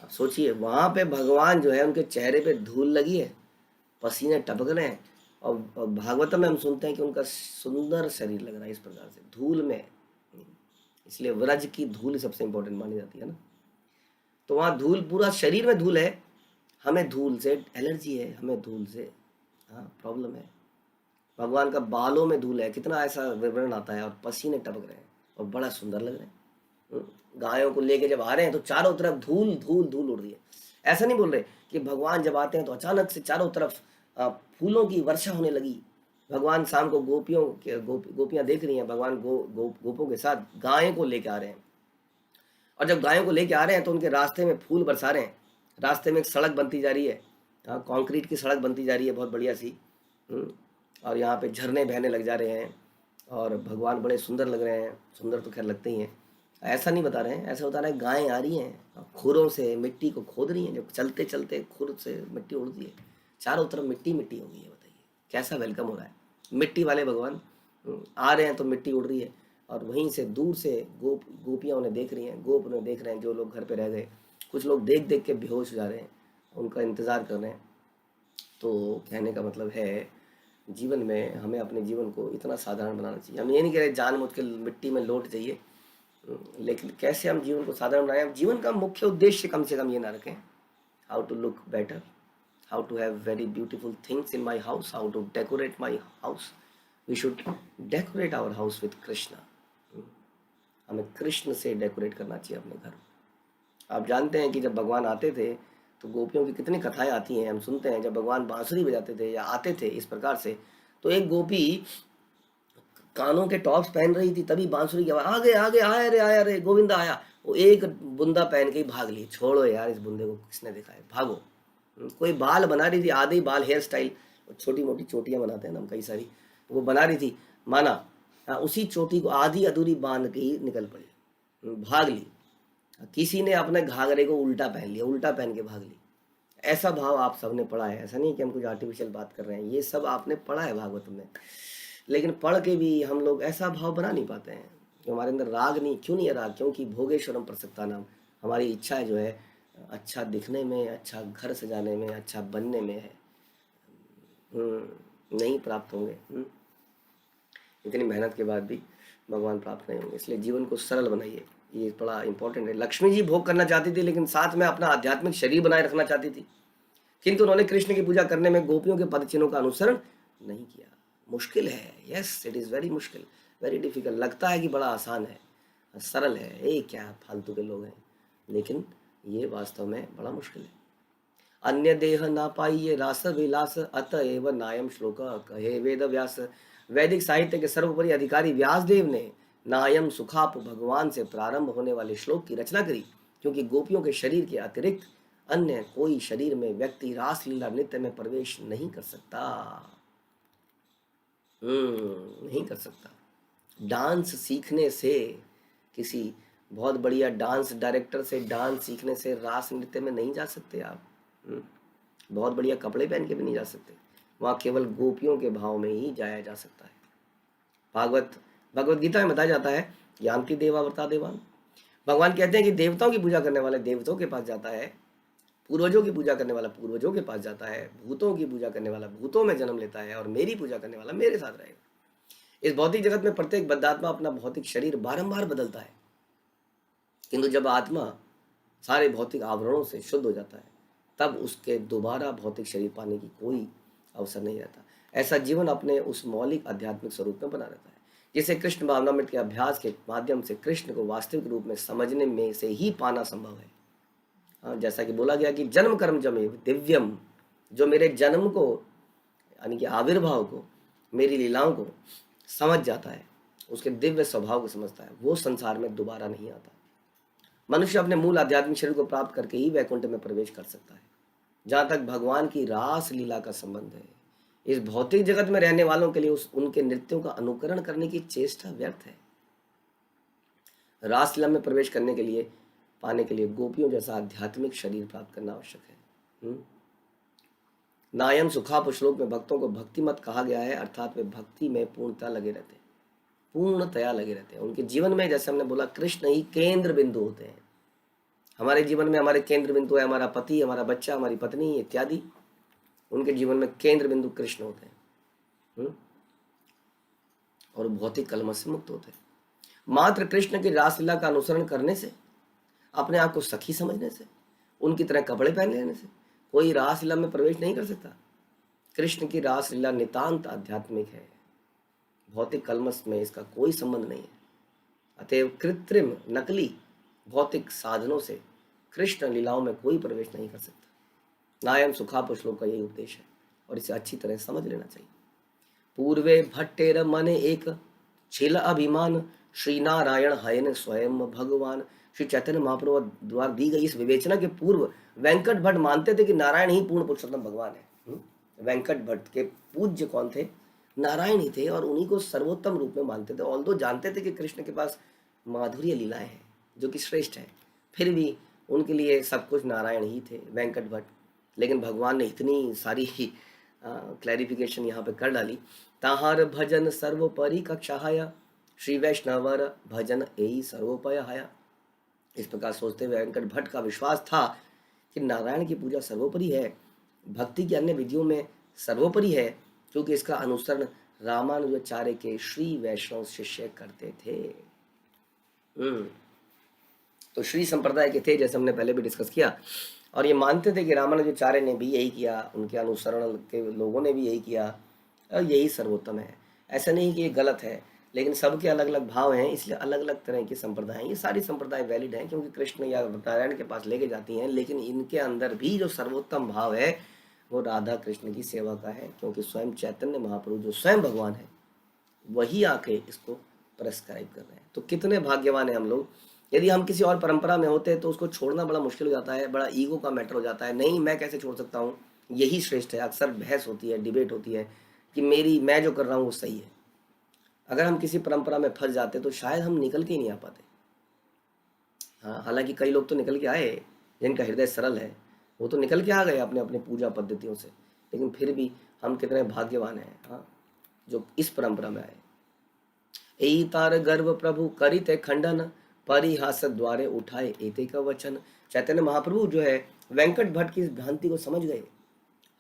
आप सोचिए वहाँ पे भगवान जो है उनके चेहरे पे धूल लगी है, पसीने टपक रहे हैं, और भागवतम में हम सुनते हैं कि उनका सुंदर शरीर लग रहा है इस प्रकार से धूल में। इसलिए व्रज की धूल सबसे इंपॉर्टेंट मानी जाती है ना। तो वहाँ धूल, पूरा शरीर में धूल है, हमें धूल से एलर्जी है, हमें धूल से प्रॉब्लम है। भगवान का बालों में धूल है, कितना ऐसा विवरण आता है, और पसीने टपक रहे हैं और बड़ा सुंदर लग रहे हैं। गायों को लेके जब आ रहे हैं तो चारों तरफ धूल धूल धूल उड़ रही है। ऐसा नहीं बोल रहे कि भगवान जब आते हैं तो अचानक से चारों तरफ फूलों की वर्षा होने लगी। भगवान शाम को गोपियां देख रही हैं, भगवान गोपों के साथ गायों को लेके आ रहे हैं, और जब गायों को लेके आ रहे हैं तो उनके रास्ते में फूल बरसा रहे हैं। रास्ते में एक सड़क बनती जा रही है, कंक्रीट की सड़क बनती जा रही है बहुत बढ़िया सी, और यहाँ पे झरने बहने लग जा रहे हैं, और भगवान बड़े सुंदर लग रहे हैं। सुंदर तो खैर लगते ही हैं, ऐसा नहीं बता रहे हैं, ऐसा बता रहे हैं गायें आ रही हैं, खुरों से मिट्टी को खोद रही हैं, जब चलते चलते खुर से मिट्टी उड़ती है, चारों तरफ मिट्टी मिट्टी हो गई है। बताइए कैसा वेलकम हो रहा है। मिट्टी वाले भगवान आ रहे हैं तो मिट्टी उड़ रही है, और वहीं से दूर से गोपियाँ उन्हें देख रही हैं, गोप उन्हें देख रहे हैं, जो लोग घर पे रह गए, कुछ लोग देख देख के बेहोश हो जा रहे हैं, उनका इंतज़ार कर रहे हैं। तो कहने का मतलब है जीवन में हमें अपने जीवन को इतना साधारण बनाना चाहिए। हम ये नहीं कह रहे जान मुझ के मिट्टी में लौट जाइए, लेकिन कैसे हम जीवन को साधारण बनाएं। जीवन का मुख्य उद्देश्य कम से कम ये ना रखें how to look better, how to have very beautiful things in my house, how to decorate my house. We should decorate our house with Krishna. हमें कृष्ण से डेकोरेट करना चाहिए अपने घर। आप जानते हैं कि जब भगवान आते थे तो गोपियों की कितनी कथाएं आती हैं, हम सुनते हैं। जब भगवान बांसुरी बजाते थे या आते थे इस प्रकार से, तो एक गोपी कानों के टॉप्स पहन रही थी, तभी बांसुरी की आवाज, आगे आगे आया रे गोविंदा आया। वो एक बुंदा पहन के ही भाग ली, छोड़ो यार इस बुंदे को किसने देखा है, भागो। कोई बाल बना रही थी, आधे बाल हेयर स्टाइल, छोटी मोटी चोटियां बनाते हैं ना हम कई सारी, वो बना रही थी, माना उसी चोटी को आधी अधूरी बांध के ही निकल पड़ी, भाग ली। किसी ने अपने घाघरे को उल्टा पहन लिया, उल्टा पहन के भाग ली। ऐसा भाव आप सबने पढ़ा है, ऐसा नहीं कि हम कुछ आर्टिफिशियल बात कर रहे हैं, ये सब आपने पढ़ा है भागवत में। लेकिन पढ़ के भी हम लोग ऐसा भाव बना नहीं पाते हैं कि हमारे अंदर राग नहीं। क्यों नहीं है राग? क्योंकि भोगेश्वरम प्रसक्ता नाम, हमारी इच्छा जो है अच्छा दिखने में, अच्छा घर सजाने में, अच्छा बनने में है, नहीं प्राप्त होंगे। इतनी मेहनत के बाद भी भगवान प्राप्त नहीं होंगे। इसलिए जीवन को सरल बनाइए, ये बड़ा इंपॉर्टेंट है। लक्ष्मी जी भोग करना चाहती थी, लेकिन साथ में अपना आध्यात्मिक शरीर बनाए रखना चाहती थी, किंतु उन्होंने कृष्ण की पूजा करने में गोपियों के पद चिन्हों का अनुसरण नहीं किया। मुश्किल है, यस इट इज़ वेरी मुश्किल, वेरी डिफिकल्ट। लगता है कि बड़ा आसान है, सरल है, ये क्या फालतू के लोग हैं, लेकिन ये वास्तव में बड़ा मुश्किल है। अन्य देह ना पाइये रास विलास, अतएव नायम श्लोक कहे वेद व्यास। वैदिक साहित्य के सर्वोपरि अधिकारी व्यासदेव ने नायम सुखाप भगवान से प्रारंभ होने वाले श्लोक की रचना करी, क्योंकि गोपियों के शरीर के अतिरिक्त अन्य कोई शरीर में व्यक्ति रासलीला नृत्य में प्रवेश नहीं कर सकता। नहीं कर सकता। डांस सीखने से, किसी बहुत बढ़िया डांस डायरेक्टर से डांस सीखने से रास नृत्य में नहीं जा सकते आप। बहुत बढ़िया कपड़े पहन के भी नहीं जा सकते, वहाँ केवल गोपियों के भाव में ही जाया जा सकता है। भगवत गीता में बताया जाता है, यान्ति देवा व्रता देवान, भगवान कहते हैं कि देवताओं की पूजा करने वाला देवताओं के पास जाता है, पूर्वजों की पूजा करने वाला पूर्वजों के पास जाता है, भूतों की पूजा करने वाला भूतों में जन्म लेता है, और मेरी पूजा करने वाला मेरे साथ रहेगा। इस भौतिक जगत में प्रत्येक बद्धात्मा अपना भौतिक शरीर बारंबार बदलता है, किंतु जब आत्मा सारे भौतिक आवरणों से शुद्ध हो जाता है, तब उसके दोबारा भौतिक शरीर पाने की कोई अवसर नहीं रहता। ऐसा जीवन अपने उस मौलिक आध्यात्मिक स्वरूप में बना रहता है, जिसे कृष्ण भावनामृत के अभ्यास के माध्यम से कृष्ण को वास्तविक रूप में समझने में से ही पाना संभव है। हाँ, जैसा कि बोला गया कि जन्म कर्म जमेव दिव्यम, जो मेरे जन्म को यानी कि आविर्भाव को, मेरी लीलाओं को समझ जाता है, उसके दिव्य स्वभाव को समझता है, वो संसार में दोबारा नहीं आता। मनुष्य अपने मूल आध्यात्मिक शरीर को प्राप्त करके ही वैकुंठ में प्रवेश कर सकता है। जहाँ तक भगवान की रास लीला का संबंध है, इस भौतिक जगत में रहने वालों के लिए उनके नृत्यों का अनुकरण करने की चेष्टा व्यर्थ है। रास लीला में प्रवेश करने के लिए, पाने के लिए गोपियों जैसा आध्यात्मिक शरीर प्राप्त करना आवश्यक है। नायम सुखाप श्लोक में भक्तों को भक्ति मत कहा गया है, अर्थात वे भक्ति में पूर्णतया लगे रहते हैं। उनके जीवन में, जैसे हमने बोला, कृष्ण ही केंद्र बिंदु होते हैं। हमारे जीवन में हमारे केंद्र बिंदु है हमारा पति, हमारा बच्चा, हमारी पत्नी इत्यादि। उनके जीवन में केंद्र बिंदु कृष्ण होते हैं, और भौतिक कलमश से मुक्त होते हैं। मात्र कृष्ण की रासलीला का अनुसरण करने से, अपने आप को सखी समझने से, उनकी तरह कपड़े पहन लेने से कोई रासलीला में प्रवेश नहीं कर सकता। कृष्ण की रासलीला नितांत आध्यात्मिक है, भौतिक कलमश में इसका कोई संबंध नहीं है। अतएव कृत्रिम नकली भौतिक साधनों से कृष्ण लीलाओं में कोई प्रवेश नहीं कर सकता। नायम सुखाप श्लोक का यही उपदेश है, और इसे अच्छी तरह समझ लेना चाहिए। पूर्वे भट्टेर मने एक छिल अभिमान, श्री नारायण हयन स्वयं भगवान। श्री चैतन्य महाप्रभु द्वारा दी गई इस विवेचना के पूर्व वेंकट भट्ट मानते थे कि नारायण ही पूर्ण पुरुषोत्तम भगवान है। वेंकट भट्ट के पूज्य कौन थे? नारायण ही थे, और उन्हीं को सर्वोत्तम रूप में मानते थे। ऑल्दो जानते थे कि कृष्ण के पास माधुर्य लीलाएं हैं जो कि श्रेष्ठ है, फिर भी उनके लिए सब कुछ नारायण ही थे, वेंकट भट्ट। लेकिन भगवान ने इतनी सारी क्लैरिफिकेशन यहाँ पे कर डाली। ताहार भजन सर्वोपरि कक्षाया, श्री वैष्णवर भजन यही सर्वोपय। इस प्रकार सोचते हुए वेंकट भट्ट का विश्वास था कि नारायण की पूजा सर्वोपरि है, भक्ति की अन्य विधियों में सर्वोपरि है, क्योंकि इसका अनुसरण रामानुजाचार्य के श्री वैष्णव शिष्य करते थे। तो श्री संप्रदाय के थे, जैसे हमने पहले भी डिस्कस किया, और ये मानते थे कि रामानुजाचार्य ने भी यही किया, उनके अनुसरण के लोगों ने भी यही किया, और यही सर्वोत्तम है। ऐसा नहीं कि ये गलत है, लेकिन सबके अलग अलग भाव हैं, इसलिए अलग अलग तरह के संप्रदाय हैं। ये सारी संप्रदाय वैलिड हैं, क्योंकि कृष्ण या नारायण के पास लेके जाती हैं, लेकिन इनके अंदर भी जो सर्वोत्तम भाव है वो राधा कृष्ण की सेवा का है, क्योंकि स्वयं चैतन्य महाप्रभु जो स्वयं भगवान है वही आके इसको प्रेस्क्राइब कर रहे हैं। तो कितने भाग्यवान हैं हम लोग। यदि हम किसी और परंपरा में होते तो उसको छोड़ना बड़ा मुश्किल हो जाता है, बड़ा ईगो का मैटर हो जाता है। नहीं, मैं कैसे छोड़ सकता हूँ, यही श्रेष्ठ है। अक्सर बहस होती है, डिबेट होती है कि मैं जो कर रहा हूँ वो सही है। अगर हम किसी परंपरा में फंस जाते तो शायद हम निकल के ही नहीं आ पाते। हाँ, हालांकि कई लोग तो निकल के आए, जिनका हृदय सरल है, वो तो निकल के आ गए अपने अपने पूजा पद्धतियों से, लेकिन फिर भी हम कितने भाग्यवान हैं, हाँ, जो इस परंपरा में आए। एई तार गर्व प्रभु करिते खंडन, परिहास द्वारे उठाए एते का वचन। चैतन्य महाप्रभु जो है वेंकट भट्ट की इस भ्रांति को समझ गए,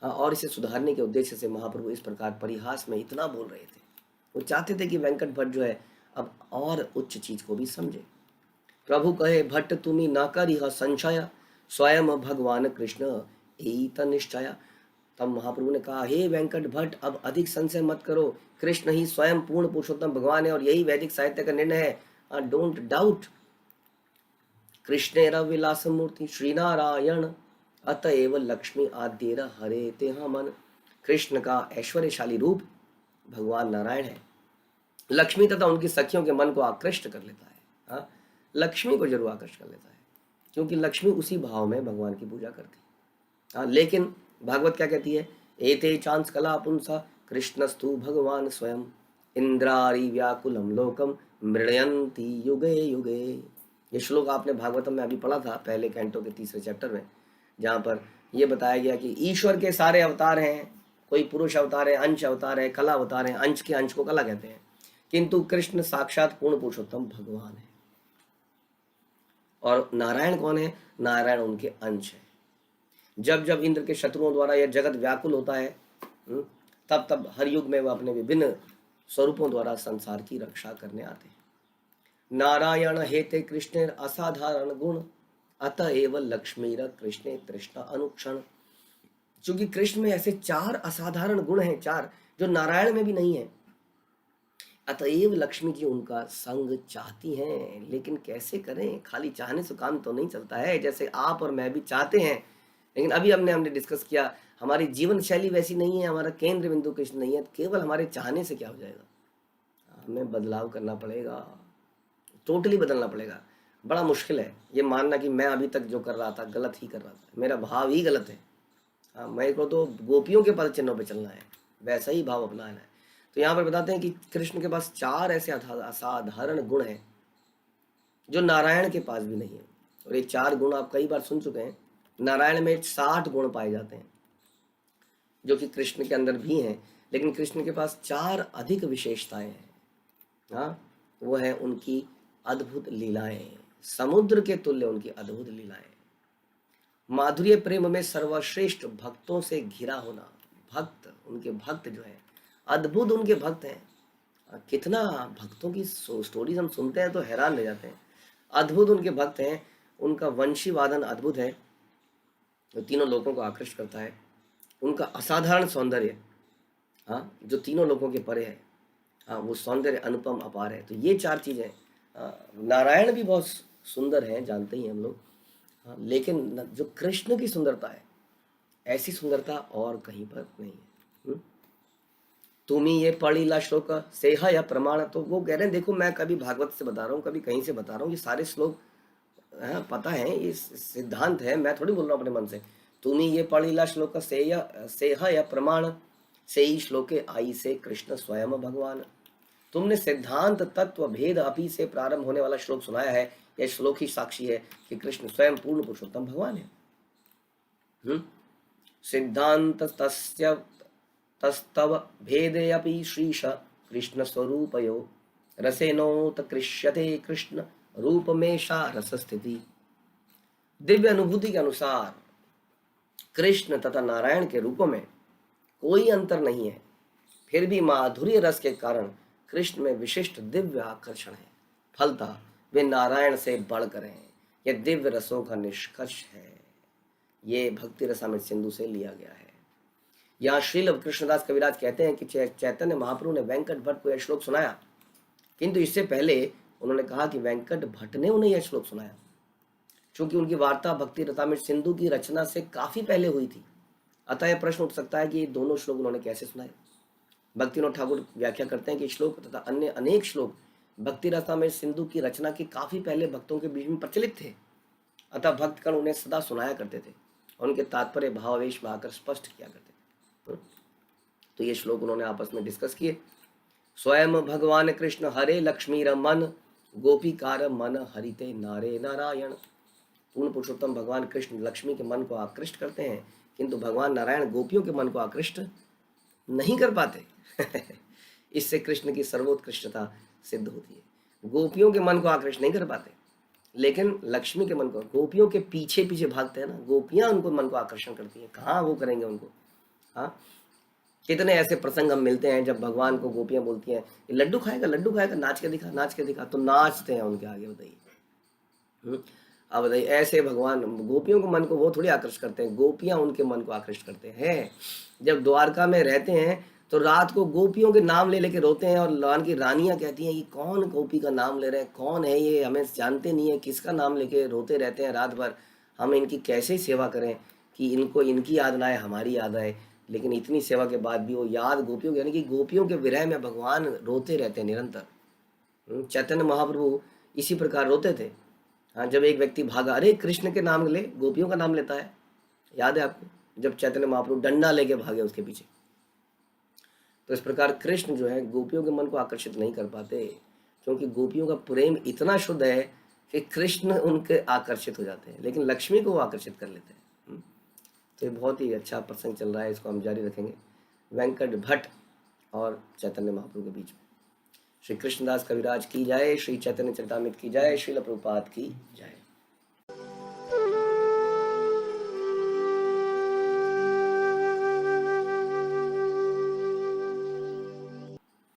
हाँ, और इसे सुधारने के उद्देश्य से महाप्रभु इस प्रकार परिहास में इतना बोल रहे थे। वो चाहते थे कि वेंकट भट्ट जो है अब और उच्च चीज को भी समझे। प्रभु कहे भट्ट तुम्ही ना करी संशय, स्वयं भगवान कृष्ण एत निश्चय। तब महाप्रभु ने कहा, हे वेंकट भट्ट, अब अधिक संशय मत करो, कृष्ण ही स्वयं पूर्ण पुरुषोत्तम भगवान है, और यही वैदिक साहित्य का निर्णय है। Don't doubt. कृष्णेर विलास मूर्ति श्रीनारायण, अतएव लक्ष्मी आद्येर हरे ते मन। कृष्ण का ऐश्वर्यशाली रूप भगवान नारायण है। लक्ष्मी तथा उनकी सखियों के मन को आकृष्ट कर लेता है। हाँ, लक्ष्मी को जरूर आकृष्ट कर लेता है, क्योंकि लक्ष्मी उसी भाव में भगवान की पूजा करती है। हाँ, लेकिन भागवत क्या कहती है? एते चांस कला पुंसा कृष्णस्तु भगवान स्वयं, इंद्रारी व्याकुलम लोकम मृणयंती युगे युगे। ये श्लोक आपने भागवतम में अभी पढ़ा था, पहले कैंटो के 3रे चैप्टर में, जहाँ पर यह बताया गया कि ईश्वर के सारे अवतार हैं। कोई पुरुष अवतार है, अंश अवतार है, कला अवतार है, अंश के अंश को कला कहते हैं, किंतु कृष्ण साक्षात पूर्ण पुरुषोत्तम भगवान है। और नारायण कौन है? नारायण उनके अंश है। जब जब इंद्र के शत्रुओं द्वारा यह जगत व्याकुल होता है, तब तब हर युग में वह अपने विभिन्न स्वरूपों द्वारा संसार की रक्षा करने आते हैं। नारायण हेते कृष्ण असाधारण गुण, अतएव लक्ष्मीर कृष्ण तृष्णा अनुक्षण। क्योंकि कृष्ण में ऐसे 4 असाधारण गुण हैं, 4 जो नारायण में भी नहीं है, अतएव लक्ष्मी जी उनका संग चाहती हैं। लेकिन कैसे करें? खाली चाहने से काम तो नहीं चलता है। जैसे आप और मैं भी चाहते हैं, लेकिन अभी हमने डिस्कस किया, हमारी जीवन शैली वैसी नहीं है, हमारा केंद्र बिंदु कृष्ण नहीं है। केवल हमारे चाहने से क्या हो जाएगा? हमें बदलाव करना पड़ेगा, टोटली बदलना पड़ेगा। बड़ा मुश्किल है ये मानना कि मैं अभी तक जो कर रहा था गलत ही कर रहा था, मेरा भाव ही गलत है। हाँ, मेरे को तो गोपियों के पद चिन्हों पे चलना है, वैसा ही भाव अपनाना है। तो यहाँ पर बताते हैं कि कृष्ण के पास 4 ऐसे असाधारण गुण हैं जो नारायण के पास भी नहीं है। और ये 4 गुण आप कई बार सुन चुके हैं। नारायण में 60 गुण पाए जाते हैं जो कि कृष्ण के अंदर भी हैं, लेकिन कृष्ण के पास 4 अधिक विशेषताएं हैं। हाँ, वो है उनकी अद्भुत लीलाएं, समुद्र के तुल्य उनकी अद्भुत लीलाएं, माधुर्य प्रेम में सर्वश्रेष्ठ भक्तों से घिरा होना। भक्त, उनके भक्त जो है अद्भुत, उनके भक्त हैं। कितना भक्तों की स्टोरीज हम सुनते हैं तो हैरान रह जाते हैं। अद्भुत उनके भक्त हैं। उनका वंशी वादन अद्भुत है जो तीनों लोगों को आकृष्ट करता है। उनका असाधारण सौंदर्य, हाँ, जो तीनों लोगों के परे है। हाँ, वो सौंदर्य अनुपम अपार है। तो ये 4 चीज़ें। नारायण भी बहुत सुंदर हैं, जानते ही हम लोग। हाँ, लेकिन जो कृष्ण की सुंदरता है, ऐसी सुंदरता और कहीं पर नहीं है। तुम्ही ये पढ़ीला श्लोक सेहा या प्रमाण। तो वो कह रहे हैं, देखो मैं कभी भागवत से बता रहा हूँ, कभी कहीं से बता रहा हूँ, ये सारे श्लोक पता है, ये सिद्धांत है, मैं थोड़ी बोल रहा हूँ अपने मन से। तुम्ही ये पढ़ीला श्लोक सेहा या प्रमाण, से ही श्लोके आई से कृष्ण स्वयं भगवान। तुमने सिद्धांत तत्व भेद अपी से प्रारंभ होने वाला श्लोक सुनाया है। यह श्लोक ही साक्षी है कि कृष्ण स्वयं पूर्ण पुरुषोत्तम भगवान है। सिद्धांत तस्य तस्तव भेदे अपि श्रीश कृष्ण स्वरूपयो, रसेनोत्कृष्यते कृष्ण रूप में रस स्थिति। दिव्य अनुभूति के अनुसार कृष्ण तथा नारायण के रूपों में कोई अंतर नहीं है, फिर भी माधुर्य रस के कारण कृष्ण में विशिष्ट दिव्य आकर्षण है। फलतः वे नारायण से बढ़कर हैं। यह दिव्य रसों का निष्कर्ष है। ये भक्ति रसामृत सिंधु से लिया गया है। यहाँ श्रील कृष्णदास कविराज कहते हैं कि चैतन्य महाप्रभु ने वेंकट भट्ट को यह श्लोक सुनाया, किंतु इससे पहले उन्होंने कहा कि वेंकट भट्ट ने उन्हें यह श्लोक सुनाया, क्योंकि उनकी वार्ता भक्ति रसामृत सिंधु की रचना से काफी पहले हुई थी। अतः यह प्रश्न उठ सकता है कि ये दोनों श्लोक उन्होंने कैसे सुनाए। भक्तिनाथ ठाकुर व्याख्या करते हैं कि श्लोक तथा अन्य अनेक श्लोक भक्ति रसामृत सिंधु की रचना के काफी पहले भक्तों के बीच में प्रचलित थे। अतः भक्तगण उन्हें सदा सुनाया करते थे और उनके तात्पर्य भावावेश में आकर स्पष्ट किया करते थे। तो ये श्लोक उन्होंने आपस में डिस्कस किए। स्वयं भगवान कृष्ण हरे लक्ष्मी रमन, गोपीकार मन हरिते नारे नारायण। पूर्ण पुरुषोत्तम भगवान कृष्ण लक्ष्मी के मन को आकृष्ट करते हैं, किंतु भगवान नारायण गोपियों के मन को आकृष्ट नहीं कर पाते। इससे कृष्ण की सर्वोत्कृष्टता सिद्ध होती है। गोपियों के मन को आकृष्ट नहीं कर पाते, लेकिन लक्ष्मी के मन को, गोपियों के पीछे पीछे भागते हैं ना, गोपियां उनको मन को आकर्षण करती हैं। कहाँ वो करेंगे उनको? हाँ, कितने ऐसे प्रसंग हम मिलते हैं जब भगवान को गोपियां बोलती हैं लड्डू खाएगा, लड्डू खाएगा, नाच के दिखा, नाच के दिखा, तो नाचते हैं उनके आगे। बताइए, अब बताइए, ऐसे भगवान गोपियों को मन को वो थोड़ी आकर्षित करते हैं, गोपियां उनके मन को आकर्षित करते हैं। जब द्वारका में रहते हैं तो रात को गोपियों के नाम ले लेके रोते हैं, और लान की रानियां कहती हैं कि कौन गोपी का नाम ले रहे हैं, कौन है ये, हमें जानते नहीं है, किसका नाम लेके रोते रहते हैं रात भर, हम इनकी कैसे सेवा करें कि इनको इनकी याद ना आए, हमारी याद आए। लेकिन इतनी सेवा के बाद भी वो याद गोपियों की, यानी कि गोपियों के विरह में भगवान रोते रहते हैं निरंतर। चैतन्य महाप्रभु इसी प्रकार रोते थे। हाँ, जब एक व्यक्ति भागा, अरे कृष्ण के नाम ले, गोपियों का नाम लेता है, याद है आपको, जब चैतन्य महाप्रभु डंडा लेके भागे उसके पीछे। तो इस प्रकार कृष्ण जो है गोपियों के मन को आकर्षित नहीं कर पाते, क्योंकि गोपियों का प्रेम इतना शुद्ध है कि कृष्ण उनके आकर्षित हो जाते हैं, लेकिन लक्ष्मी को वो आकर्षित कर लेते हैं। तो ये बहुत ही अच्छा प्रसंग चल रहा है, इसको हम जारी रखेंगे वेंकट भट्ट और चैतन्य महाप्रभु के बीच में। श्री कृष्णदास कविराज की जय, श्री चैतन्य चरितामृत की जय, श्रील प्रभुपाद की जय।